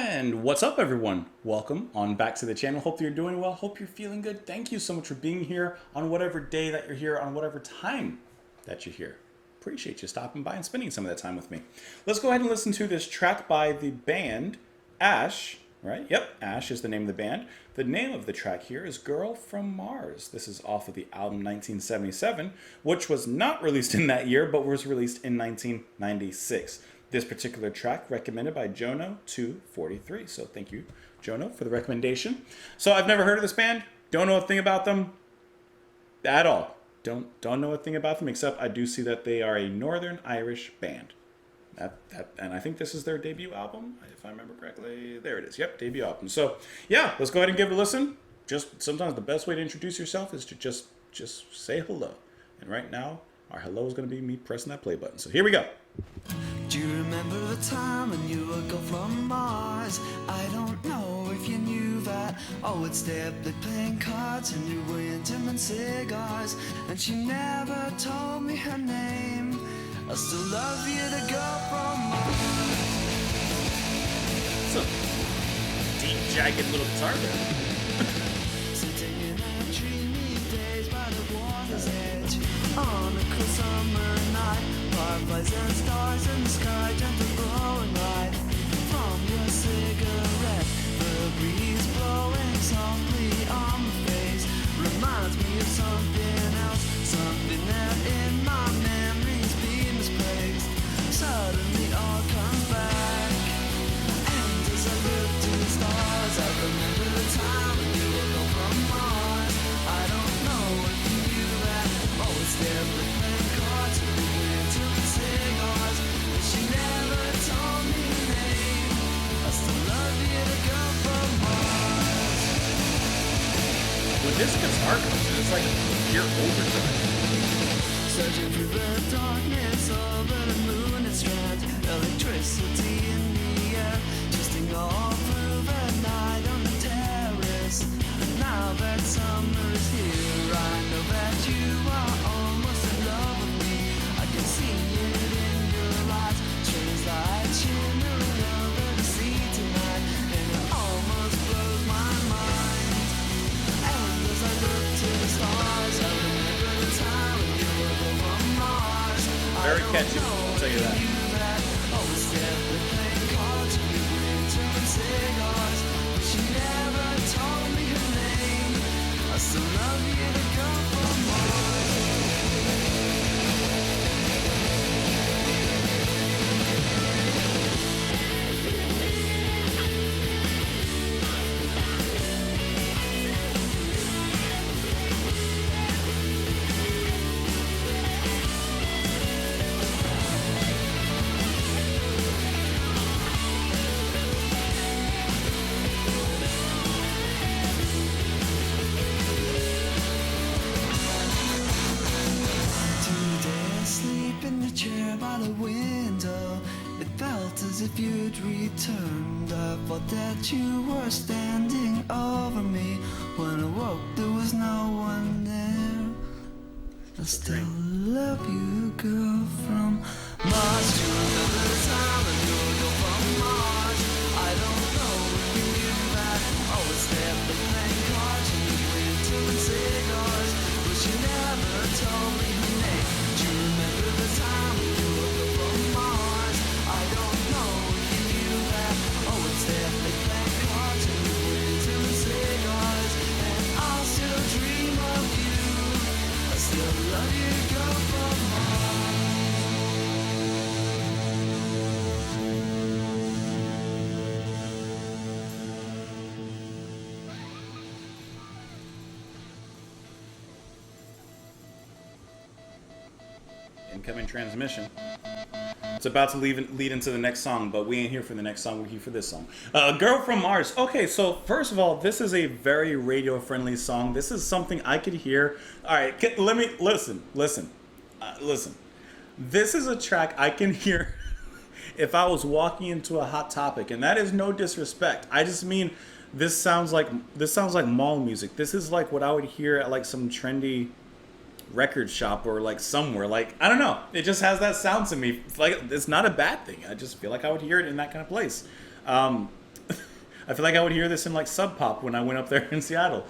And what's up, everyone? Welcome on back to the channel. Hope you're doing well. Hope you're feeling good. Thank you so much for being here on whatever day that you're here, on whatever time that you're here. Appreciate you stopping by and spending some of that time with me. Let's go ahead and listen to this track by the band Ash, right? Yep, Ash is the name of the band. The name of the track here is Girl from Mars. This is off of the album 1977, which was not released in that year, but was released in 1996. This particular track recommended by Jono243. So thank you, Jono, for the recommendation. So I've never heard of this band. Don't know a thing about them at all. Don't know a thing about them, except I do see that they are a Northern Irish band. And I think this is their debut album, if I remember correctly. There it is. Yep, debut album. So yeah, let's go ahead and give it a listen. Just sometimes the best way to introduce yourself is to just say hello. And right now, our hello is going to be me pressing that play button. So here we go. Do you remember the time when you would go from Mars? I don't know if you knew that. I would stay up late playing cards and you were into and cigars. And she never told me her name. I still love you, the girl from Mars. It's a deep, jagged little guitar there. Sitting in our dreamy days by the water's edge on a cool summer night. Fireflies and stars in the sky, gentle glowing light from your cigarette. The breeze blowing softly on my face reminds me of something else, something that in my memories be misplaced. Suddenly all comes back, and as I look to the stars, I remember the time when you woke up from Mars. I don't know if you knew that. Always there with playing cards. Cigars, but she never told me her name. I still love you, the girl from Mars. When this guitar comes in, it's like pure overdrive. Searching through the darkness over the moon and strand, electricity in the air, twisting all through the night on the terrace. And now that summer is here, I know that you are almost in love with me. I can see it in your eyes, strange light shimmering over the sea tonight, and it almost blows my mind. And as I look to the stars, I remember the time when you were from Mars. Very catchy, I'll tell you that. Always there with playing cards, you were into cigars, but she never told me her name. I still love you, the girl from Mars. By the window, it felt as if you'd returned. I thought that you were standing over me. When I woke, there was no one there. I still love you, girl from Mars. Do you remember the time when you would go from Mars? I don't know if you knew that. Always there for playing cards and you were into cigars, but she never told me her name. Do you remember the time when you woke up from Mars? I don't know if you knew that. Always there for playing cards and you were into cigars, and I'll still dream of you. I still love you, girl from Mars. Incoming transmission. It's about to lead into the next song, but we ain't here for the next song. We're here for this song. Girl from Mars. Okay, so first of all, this is a very radio-friendly song. This is something I could hear. All right, let me listen. Listen. This is a track I can hear if I was walking into a Hot Topic, and that is no disrespect. I just mean this sounds like mall music. This is like what I would hear at like some trendy record shop or like somewhere. Like, I don't know. It just has that sound to me. Like, it's not a bad thing. I just feel like I would hear it in that kind of place. I feel like I would hear this in like Sub Pop when I went up there in Seattle.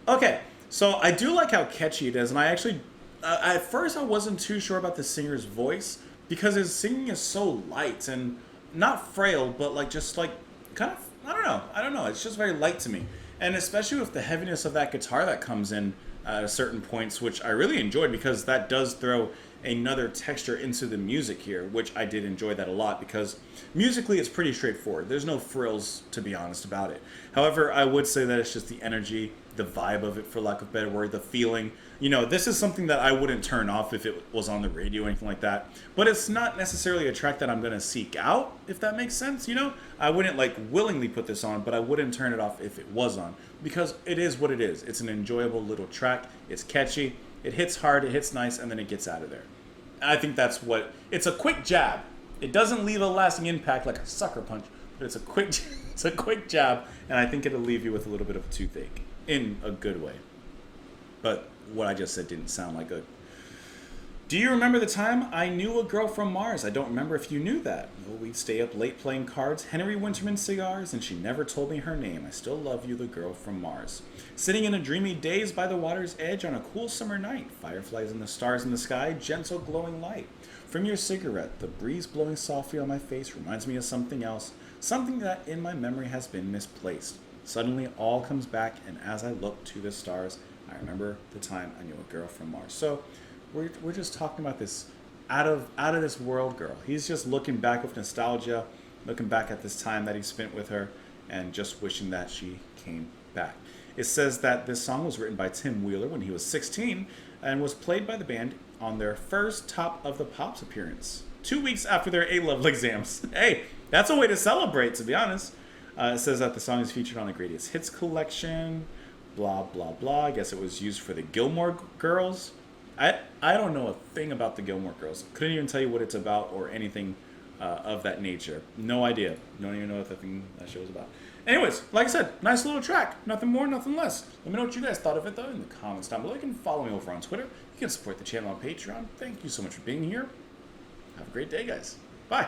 Okay, so I do like how catchy it is, and I actually, at first I wasn't too sure about the singer's voice because his singing is so light and not frail, but like just like kind of, I don't know. It's just very light to me, and especially with the heaviness of that guitar that comes in at certain points, which I really enjoyed because that does throw another texture into the music here, which I did enjoy that a lot because musically it's pretty straightforward. There's no frills, to be honest, about it. However, I would say that it's just the energy, the vibe of it, for lack of a better word, the feeling. You know, this is something that I wouldn't turn off if it was on the radio or anything like that. But it's not necessarily a track that I'm going to seek out, if that makes sense, you know? I wouldn't, like, willingly put this on, but I wouldn't turn it off if it was on. Because it is what it is. It's an enjoyable little track. It's catchy. It hits hard. It hits nice. And then it gets out of there. I think that's what... It's a quick jab. It doesn't leave a lasting impact like a sucker punch. But it's a quick jab. And I think it'll leave you with a little bit of a toothache. In a good way. But what I just said didn't sound like good. Do you remember the time I knew a girl from Mars? I don't remember if you knew that. Well, we'd stay up late playing cards, Henry Winterman cigars, and she never told me her name. I still love you, the girl from Mars. Sitting in a dreamy daze by the water's edge on a cool summer night. Fireflies and the stars in the sky, gentle glowing light. From your cigarette, the breeze blowing softly on my face reminds me of something else. Something that in my memory has been misplaced. Suddenly, all comes back, and as I look to the stars, I remember the time I knew a girl from Mars. So, we're just talking about this out of this world girl. He's just looking back with nostalgia, looking back at this time that he spent with her, and just wishing that she came back. It says that this song was written by Tim Wheeler when he was 16, and was played by the band on their first Top of the Pops appearance, 2 weeks after their A-level exams. Hey, that's a way to celebrate, to be honest. It says that the song is featured on the Greatest Hits collection, blah, blah, blah. I guess it was used for the Gilmore Girls. I don't know a thing about the Gilmore Girls. Couldn't even tell you what it's about or anything of that nature. No idea. Don't even know what that show is about. Anyways, like I said, nice little track. Nothing more, nothing less. Let me know what you guys thought of it, though, in the comments down below. You can follow me over on Twitter. You can support the channel on Patreon. Thank you so much for being here. Have a great day, guys. Bye.